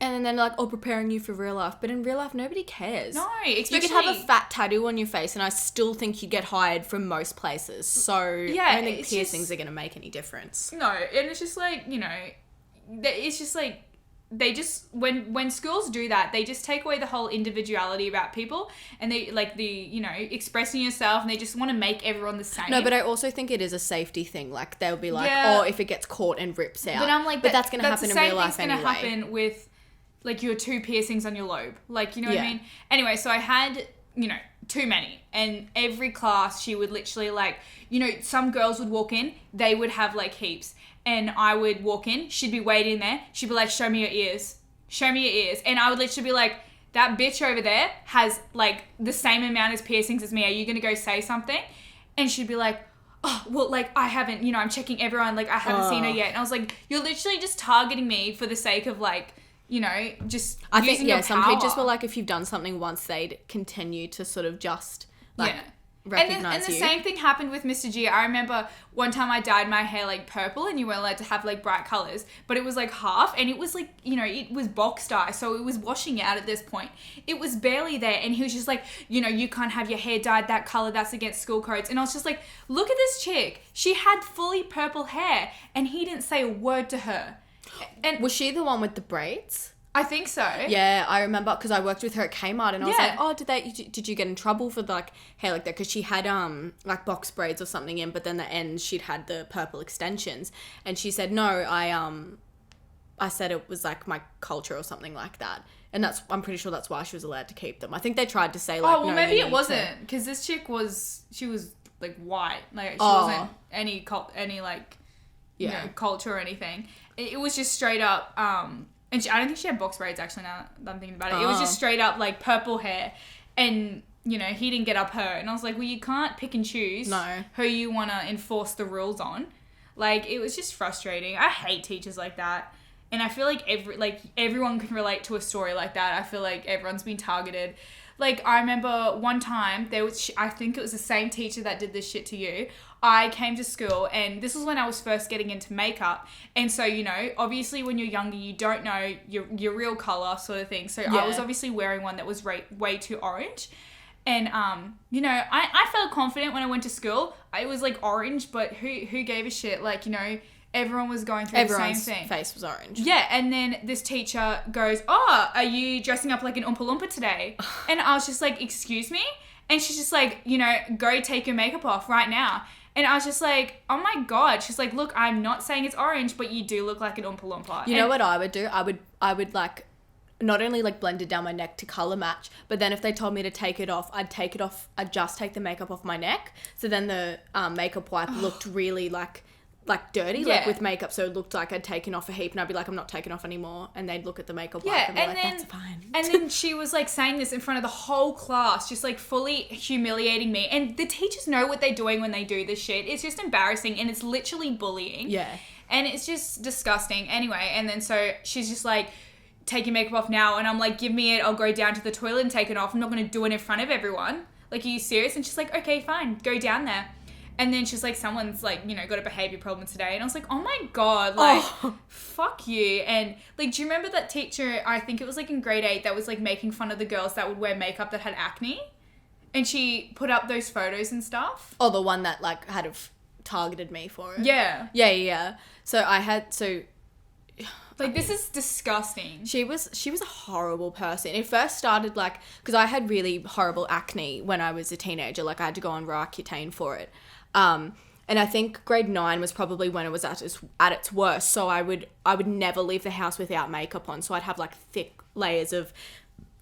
Speaker 2: and then like, preparing you for real life. But in real life, nobody cares.
Speaker 1: No, especially...
Speaker 2: You could have a fat tattoo on your face and I still think you get hired from most places. So I don't think piercings are going to make any difference.
Speaker 1: No, and it's just like, you know, it's just like, they just, when schools do that, they just take away the whole individuality about people, and they, like, the, you know, expressing yourself, and they just want to make everyone the same.
Speaker 2: No, but I also think it is a safety thing. Like, they'll be like, if it gets caught and rips out.
Speaker 1: But I'm like,
Speaker 2: that's going to happen in real life anyway.
Speaker 1: That's the same thing's going to happen with, like, your 2 piercings on your lobe. Like, you know what I mean? Anyway, so I had, you know, too many. And every class, she would literally, like, you know, some girls would walk in, they would have, like, heaps. And I would walk in, she'd be waiting there. She'd be like, show me your ears. Show me your ears. And I would literally be like, that bitch over there has, like, the same amount of piercings as me. Are you going to go say something? And she'd be like, oh, well, like, I haven't, you know, I'm checking everyone. Like, I haven't seen her yet. And I was like, you're literally just targeting me for the sake of, like, you know, just
Speaker 2: I think,
Speaker 1: using your
Speaker 2: some
Speaker 1: power.
Speaker 2: teachers were like, if you've done something once, they'd continue to sort of just, like, recognize
Speaker 1: and the same thing happened with Mr. G. I remember one time I dyed my hair like purple, and you weren't allowed to have like bright colours, but it was like half, and it was like, you know, it was box dye, so it was washing out at this point. It was barely there, and he was just like, you know, you can't have your hair dyed that colour, that's against school codes. And I was just like, look at this chick. She had fully purple hair, and he didn't say a word to her. And
Speaker 2: was she the one with the braids?
Speaker 1: I think so.
Speaker 2: Yeah, I remember, because I worked with her at Kmart, and I was
Speaker 1: Yeah.
Speaker 2: like, did you get in trouble for like hair like that? Because she had like box braids or something in, but then the ends she'd had the purple extensions, and she said, no, I said it was like my culture or something like that, and I'm pretty sure that's why she was allowed to keep them. I think they tried to say like,
Speaker 1: oh well,
Speaker 2: no,
Speaker 1: maybe
Speaker 2: you
Speaker 1: it
Speaker 2: need
Speaker 1: wasn't, because this chick was like white, like she wasn't any like you know, culture or anything. It was just straight up and I don't think she had box braids, actually, now that I'm thinking about it. It was just straight up, like, purple hair. And, you know, he didn't get up her. And I was like, well, you can't pick and choose who you want to enforce the rules on. Like, it was just frustrating. I hate teachers like that. And I feel like everyone can relate to a story like that. I feel like everyone's been targeted. Like, I remember one time, I think it was the same teacher that did this shit to you. I came to school, and this was when I was first getting into makeup. And so, you know, obviously when you're younger, you don't know your real colour sort of thing. So I was obviously wearing one that was way too orange. And, you know, I felt confident when I went to school. It was like orange, but who gave a shit? Like, you know, everyone was going through the same thing.
Speaker 2: Everyone's face was orange.
Speaker 1: Yeah, and then this teacher goes, oh, are you dressing up like an Oompa Loompa today? And I was just like, excuse me? And she's just like, you know, go take your makeup off right now. And I was just like, oh my God. She's like, look, I'm not saying it's orange, but you do look like an Oompa Loompa.
Speaker 2: You know what I would do? I would like, not only like blend it down my neck to colour match, but then if they told me to take it off, I'd take it off. I'd just take the makeup off my neck. So then the makeup wipe looked really like dirty, like with makeup, so it looked like I'd taken off a heap, and I'd be like, I'm not taking off anymore, and they'd look at the makeup wipe and be like, that's fine.
Speaker 1: And then she was like saying this in front of the whole class, just like fully humiliating me, and the teachers know what they're doing when they do this shit. It's just embarrassing, and it's literally bullying.
Speaker 2: Yeah.
Speaker 1: And it's just disgusting. Anyway, and then so she's just like, take your makeup off now, and I'm like, give me it, I'll go down to the toilet and take it off. I'm not going to do it in front of everyone. Like, are you serious? And she's like, okay, fine, go down there. And then she's like, someone's like, you know, got a behavior problem today. And I was like, oh my God, like, fuck you. And like, do you remember that teacher, I think it was like in grade 8, that was like making fun of the girls that would wear makeup that had acne? And she put up those photos and stuff.
Speaker 2: Oh, the one that like had targeted me for it.
Speaker 1: Yeah.
Speaker 2: Yeah.
Speaker 1: Like, this is disgusting.
Speaker 2: She was a horrible person. It first started like, because I had really horrible acne when I was a teenager. Like, I had to go on Roaccutane for it. And I think grade 9 was probably when it was at its worst. So I would never leave the house without makeup on. So I'd have like thick layers of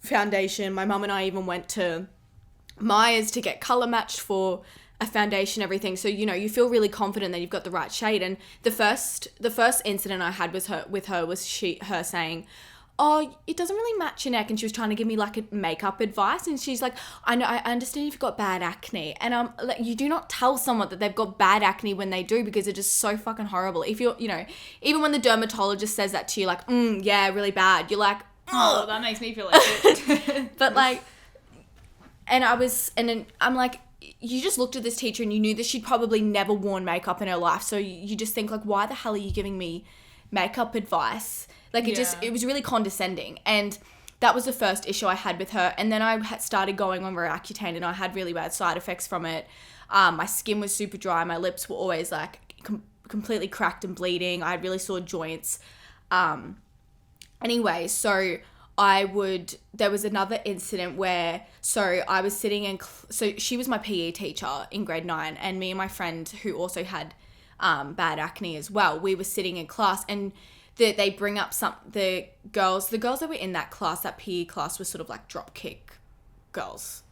Speaker 2: foundation. My mum and I even went to Myers to get color matched for a foundation, everything. So, you know, you feel really confident that you've got the right shade. And the first incident I had with her was her saying, oh, it doesn't really match your neck. And she was trying to give me like a makeup advice. And she's like, I know, I understand you've got bad acne. And like, you do not tell someone that they've got bad acne when they do, because it's just so fucking horrible. If you're, you know, even when the dermatologist says that to you, like, yeah, really bad, you're like,
Speaker 1: oh, that makes me feel like it.
Speaker 2: But like, and then I'm like, you just looked at this teacher and you knew that she'd probably never worn makeup in her life. So you just think like, why the hell are you giving me makeup advice? Like, it was really condescending. And that was the first issue I had with her. And then I started going on Roaccutane and I had really bad side effects from it. My skin was super dry. My lips were always like completely cracked and bleeding. I had really sore joints. Anyway, so there was another incident where, so I was sitting so she was my PE teacher in grade 9, and me and my friend who also had bad acne as well, we were sitting in class, and they bring up the girls that were in that class, that PE class, was sort of like drop kick girls.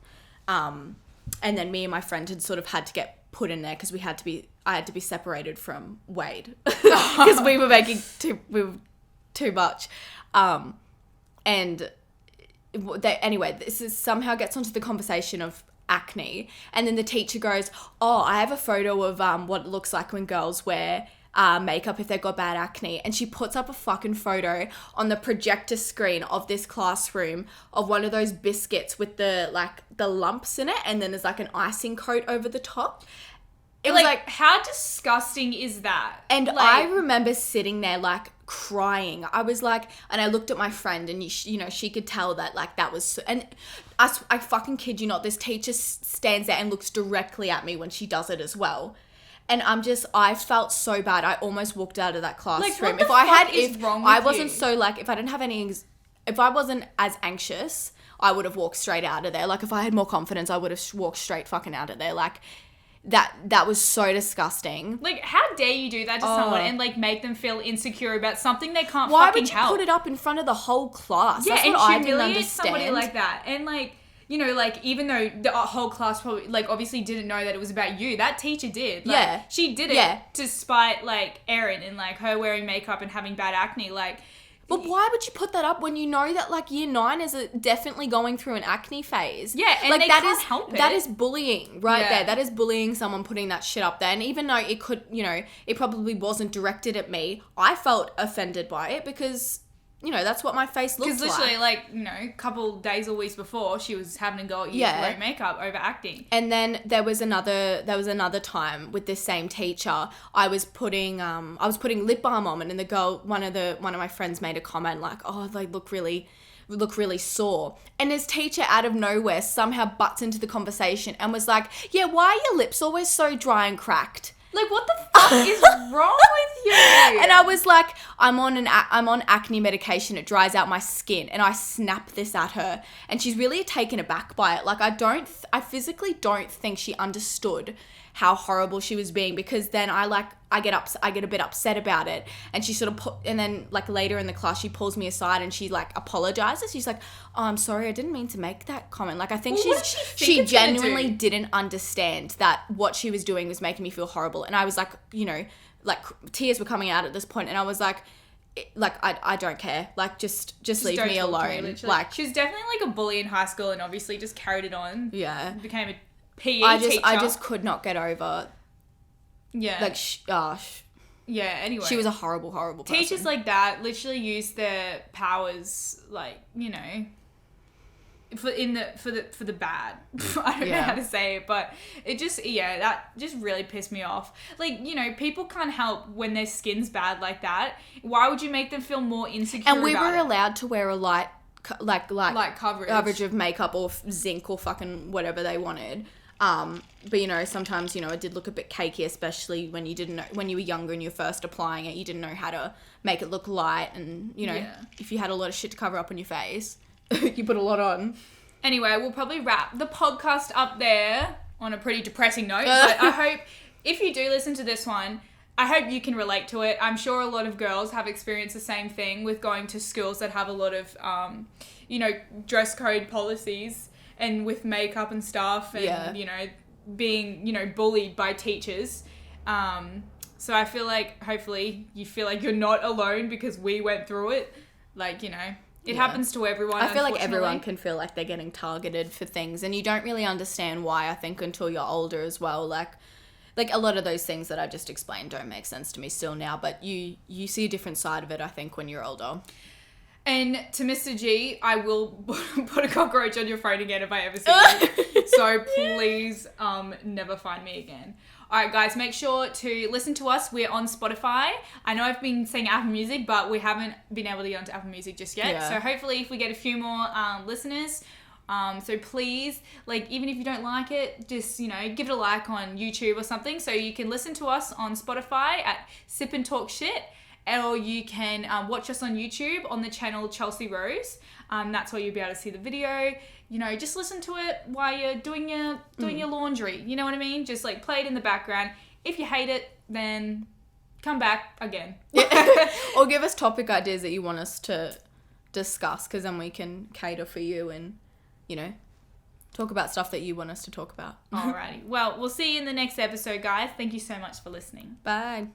Speaker 2: And then me and my friend had sort of had to get put in there because I had to be separated from Wade because we were making too much. And anyway, this somehow gets onto the conversation of acne. And then the teacher goes, oh, I have a photo of what it looks like when girls wear makeup if they've got bad acne. And she puts up a fucking photo on the projector screen of this classroom of one of those biscuits with the lumps in it. And then there's like an icing coat over the top. It was like,
Speaker 1: how disgusting is that?
Speaker 2: And I remember sitting there like crying. I was like, and I looked at my friend, and you know, she could tell that like that was, and I fucking kid you not, this teacher stands there and looks directly at me when she does it as well. And I felt so bad. I almost walked out of that classroom.
Speaker 1: If I
Speaker 2: wasn't as anxious, I would have walked straight out of there. Like, if I had more confidence, I would have walked straight fucking out of there. Like, that was so disgusting.
Speaker 1: Like, how dare you do that to someone and like make them feel insecure about something they can't
Speaker 2: Why
Speaker 1: fucking
Speaker 2: would you
Speaker 1: help?
Speaker 2: put it up in front of the whole class?
Speaker 1: Yeah,
Speaker 2: That's
Speaker 1: and
Speaker 2: what I didn't
Speaker 1: humiliate
Speaker 2: understand.
Speaker 1: somebody like that. And like, you know, like, even though the whole class probably like obviously didn't know that it was about you, that teacher did. Like,
Speaker 2: yeah.
Speaker 1: She did it to spite like Erin and like her wearing makeup and having bad acne. Like,
Speaker 2: but why would you put that up when you know that like year 9 is definitely going through an acne phase?
Speaker 1: Yeah, and
Speaker 2: like,
Speaker 1: they can't help it.
Speaker 2: That is bullying right there. That is bullying, someone putting that shit up there. And even though it could, you know, it probably wasn't directed at me, I felt offended by it because, you know, that's what my face looks like.
Speaker 1: Because literally, like, you know, a couple days or weeks before, she was having to go at you for wearing makeup over acting.
Speaker 2: And then there was another time with this same teacher. I was putting lip balm on, and the girl, one of my friends made a comment like, "Oh, they look really sore." And this teacher out of nowhere somehow butts into the conversation and was like, "Yeah, why are your lips always so dry and cracked?"
Speaker 1: Like, what the fuck is wrong with you?
Speaker 2: And I was like, I'm on acne medication. It dries out my skin. And I snapped this at her. And she's really taken aback by it. Like, I physically don't think she understood how horrible she was being, because then I get a bit upset about it, and she sort of and then like later in the class she pulls me aside and she like apologizes. She's like, "Oh, I'm sorry, I didn't mean to make that comment." Like, I think she genuinely didn't understand that what she was doing was making me feel horrible. And I was like, you know, like tears were coming out at this point, and I was like, I don't care. Like, just leave me alone. Like,
Speaker 1: she was definitely like a bully in high school, and obviously just carried it on.
Speaker 2: Yeah,
Speaker 1: became a PE teacher.
Speaker 2: I just could not get over.
Speaker 1: Yeah.
Speaker 2: Like,
Speaker 1: yeah, anyway.
Speaker 2: She was a horrible, horrible person.
Speaker 1: Teachers like that literally use their powers, like, you know, for the bad. I don't know how to say it, but it just, that just really pissed me off. Like, you know, people can't help when their skin's bad like that. Why would you make them feel more insecure?
Speaker 2: And we were allowed to wear a light
Speaker 1: coverage
Speaker 2: of makeup or zinc or fucking whatever they wanted. But you know, sometimes, you know, it did look a bit cakey, especially when you didn't know, when you were younger and you're first applying it, you didn't know how to make it look light, and you know, if you had a lot of shit to cover up on your face, you put a lot on.
Speaker 1: Anyway, we'll probably wrap the podcast up there on a pretty depressing note, but I hope if you do listen to this one, I hope you can relate to it. I'm sure a lot of girls have experienced the same thing with going to schools that have a lot of, you know, dress code policies and with makeup and stuff and, you know, being, you know, bullied by teachers. So I feel like hopefully you feel like you're not alone because we went through it. Like, you know, it happens to everyone.
Speaker 2: I feel like everyone can feel like they're getting targeted for things, and you don't really understand why, I think, until you're older as well. Like a lot of those things that I just explained don't make sense to me still now, but you see a different side of it, I think, when you're older.
Speaker 1: And to Mr. G, I will put a cockroach on your phone again if I ever see you. So please never find me again. All right, guys, make sure to listen to us. We're on Spotify. I know I've been saying Apple Music, but we haven't been able to get onto Apple Music just yet. Yeah. So hopefully if we get a few more listeners, so please, like, even if you don't like it, just, you know, give it a like on YouTube or something so you can listen to us on Spotify at Sip and Talk Shit. Or you can watch us on YouTube on the channel Chelsea Rose. That's where you'll be able to see the video. You know, just listen to it while you're doing your laundry. You know what I mean? Just like play it in the background. If you hate it, then come back again.
Speaker 2: Or give us topic ideas that you want us to discuss, because then we can cater for you and, you know, talk about stuff that you want us to talk about.
Speaker 1: Alrighty. Well, we'll see you in the next episode, guys. Thank you so much for listening.
Speaker 2: Bye.